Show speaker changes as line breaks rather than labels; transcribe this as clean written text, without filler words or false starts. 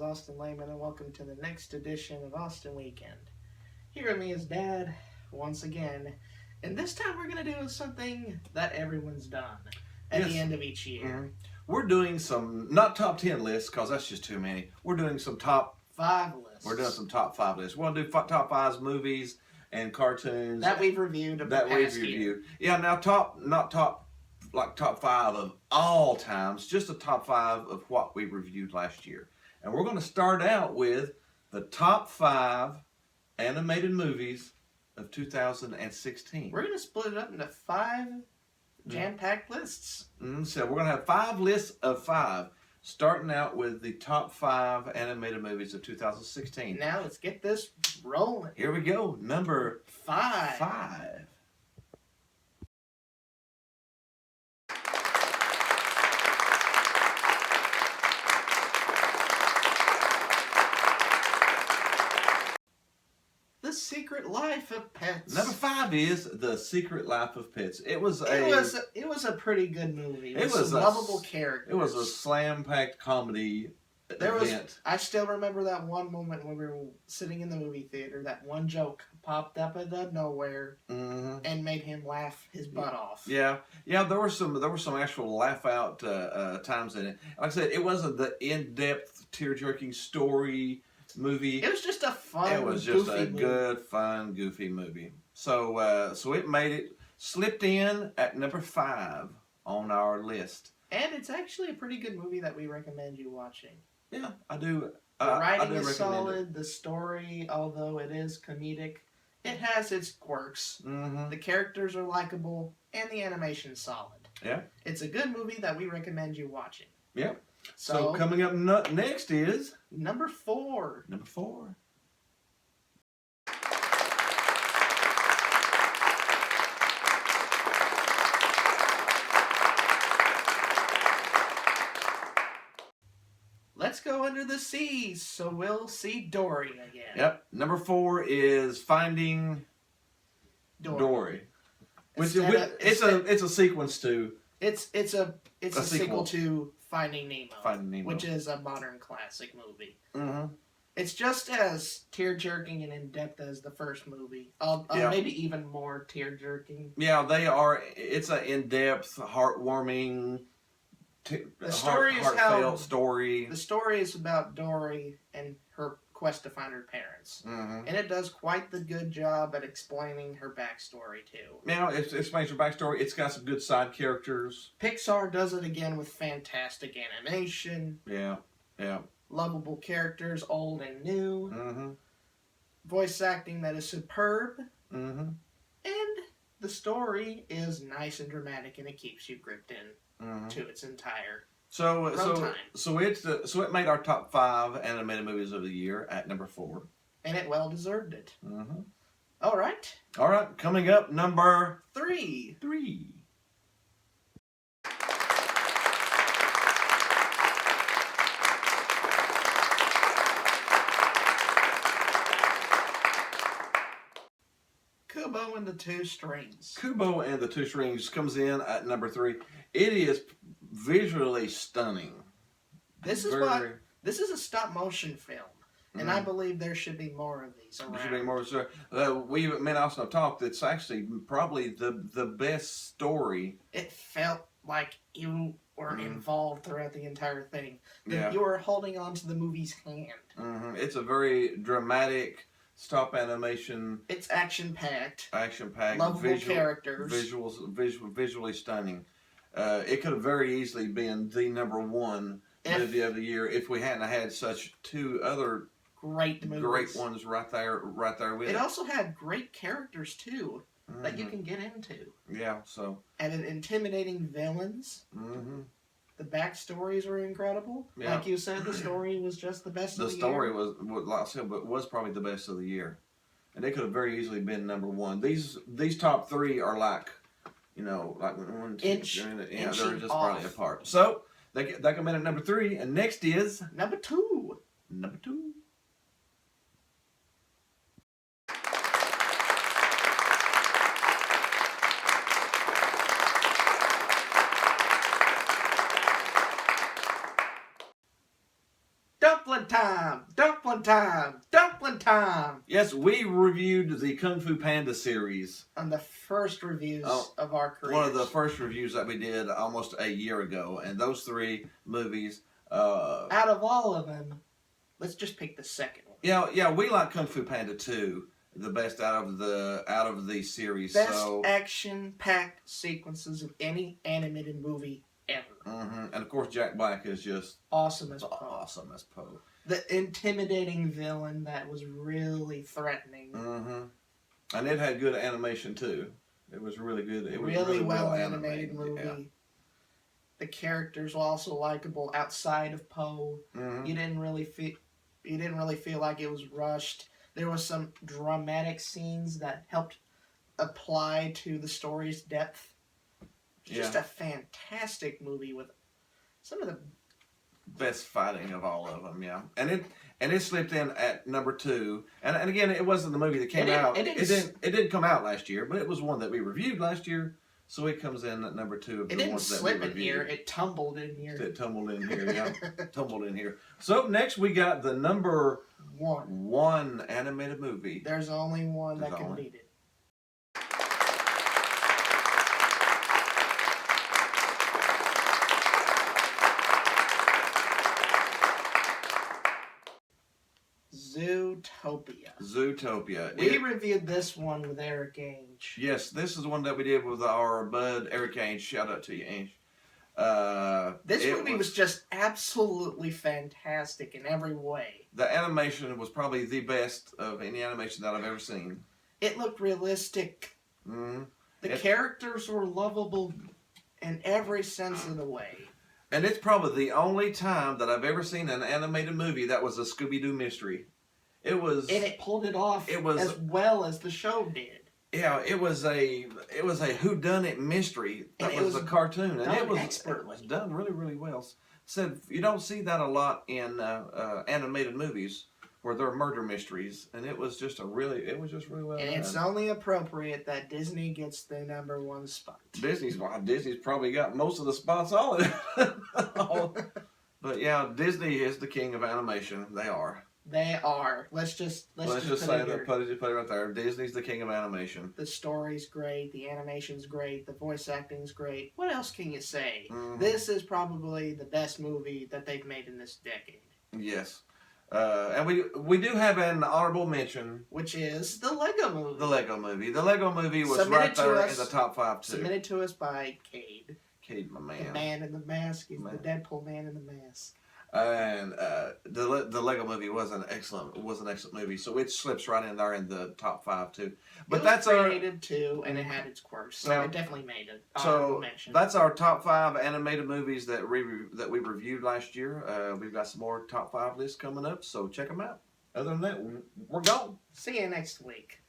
Austin Lehman, and welcome to the next edition of Austin Weekend. Here with me is Dad, once again, and this time we're going to do something that everyone's done at the end of each year.
Mm-hmm. We're doing some, not top 10 lists, because that's just too many. We're doing some top
5 lists.
We're doing some top 5 lists. We're going to do top 5 movies and cartoons.
That we've reviewed of the past year.
Yeah, now not top 5 of all times, just the top 5 of what we reviewed last year. And we're going to start out with the top 5 animated movies of 2016.
We're going to split it up into 5 jam-packed lists.
So we're going to have 5 lists of 5, starting out with the top 5 animated movies of 2016.
Now let's get this rolling.
Here we go. Number
5.
5.
The Secret Life of Pets.
Number 5 is The Secret Life of Pets. It was
a pretty good movie. It was some lovable characters.
It was a slam-packed comedy event.
I still remember that one moment when we were sitting in the movie theater. That one joke popped up out of nowhere and made him laugh his butt off.
Yeah. There were some actual laugh-out times in it. Like I said, it wasn't the in-depth, tear-jerking story movie.
It was just a fun,
It was just a
movie.
good, fun, goofy movie. So it slipped in at number 5 on our list.
And it's actually a pretty good movie that we recommend you watching.
Yeah, I do.
The writing is
recommend
solid. The story, although it is comedic, it has its quirks. The characters are likable, and the animation's solid.
Yeah.
It's a good movie that we recommend you watching.
Yeah. So coming up next is
number 4.
Number 4.
Let's go under the seas, so we'll see Dory again.
Yep. Number 4 is Finding Dory. Which it's a sequence to.
It's a sequel to Finding Nemo, which is a modern classic movie. It's just as tear-jerking and in-depth as the first movie. Maybe even more tear-jerking.
Yeah, they are. It's an in-depth, heartwarming, heartfelt story.
The story is about Dory and her quest to find her parents. And it does quite the good job at explaining her backstory, too.
Now, it explains her backstory. It's got some good side characters.
Pixar does it again with fantastic animation.
Yeah.
Lovable characters, old and new. Voice acting that is superb. And the story is nice and dramatic, and it keeps you gripped in to its entire runtime.
So it made our top 5 animated movies of the year at number 4.
And it well deserved it. All right.
Coming up, number
3. Kubo and the Two Strings.
Kubo and the Two Strings comes in at number 3. It is visually stunning.
This is a stop motion film, and I believe there should be more of these around.
There should be more. Me and Austin have talked. It's actually probably the best story.
It felt like you were involved throughout the entire thing.
Yeah.
You were holding on to the movie's hand.
It's a very dramatic stop animation.
It's action-packed.
Lovable
characters.
Visually stunning. It could have very easily been the number 1 movie of the year if we hadn't had such 2 other
great
ones right there with it.
It also had great characters too that you can get into.
Yeah, so
and intimidating villains. The backstories were incredible. Yeah. Like you said, the story was just the best of the year.
The story was, like I said, was probably the best of the year. And they could have very easily been number 1. These top 3 are like 1, 2, they're just probably apart. So, they come in at number 3, and next is
number 2. time! Dumpling time! Dumpling time!
Yes, we reviewed the Kung Fu Panda series.
On the first reviews of our careers.
One of the first reviews that we did almost a year ago. And those 3 movies...
out of all of them, let's just pick the second one.
Yeah, we like Kung Fu Panda 2 the best out of the series.
Best action-packed sequences of any animated movie ever.
And of course, Jack Black is just
awesome as
Poe.
The intimidating villain that was really threatening.
And it had good animation too. It was really good. It was
really well animated movie.
Yeah.
The characters were also likable outside of Poe. You didn't really feel like it was rushed. There was some dramatic scenes that helped apply to the story's depth. Just a fantastic movie with some of the
best fighting of all of them, yeah. And it slipped in at number 2. And again, it wasn't the movie that came out. It didn't come out last year, but it was one that we reviewed last year. So it comes in at number 2 of the ones that we reviewed. It didn't slip in here.
It tumbled in here.
It tumbled in here, yeah. Tumbled in here. So next we got the number 1 animated movie.
There's only one that can beat it.
Zootopia.
We reviewed this one with Eric Ainge.
Yes, this is the one that we did with our bud Eric Ainge. Shout out to you, Ainge.
This movie was just absolutely fantastic in every way.
The animation was probably the best of any animation that I've ever seen.
It looked realistic. The characters were lovable in every sense of the way.
And it's probably the only time that I've ever seen an animated movie that was a Scooby-Doo mystery. And
it pulled it off as well as the show did.
Yeah, it was a whodunit mystery that was a cartoon, and it was done really, really well. Said you don't see that a lot in animated movies where there are murder mysteries, and it was just really well done.
And it's only appropriate that Disney gets the number 1 spot.
Disney's probably got most of the spots on it. But yeah, Disney is the king of animation. They are.
Let's just say
that. Put it right there. Disney's the king of animation.
The story's great. The animation's great. The voice acting's great. What else can you say? This is probably the best movie that they've made in this decade.
Yes. And we do have an honorable mention,
which is the Lego Movie.
The Lego Movie was right there in the top 5 too.
Submitted to us by Cade.
Cade, my man.
The man in the mask. He's the Deadpool man in the mask.
And the Lego Movie was an excellent movie. So it slips right in there in the top 5 too. But that's
creative too, and it had its quirks. So it definitely made it.
So that's our top 5 animated movies that we reviewed last year. We've got some more top 5 lists coming up, so check them out. Other than that, we're gone.
See you next week.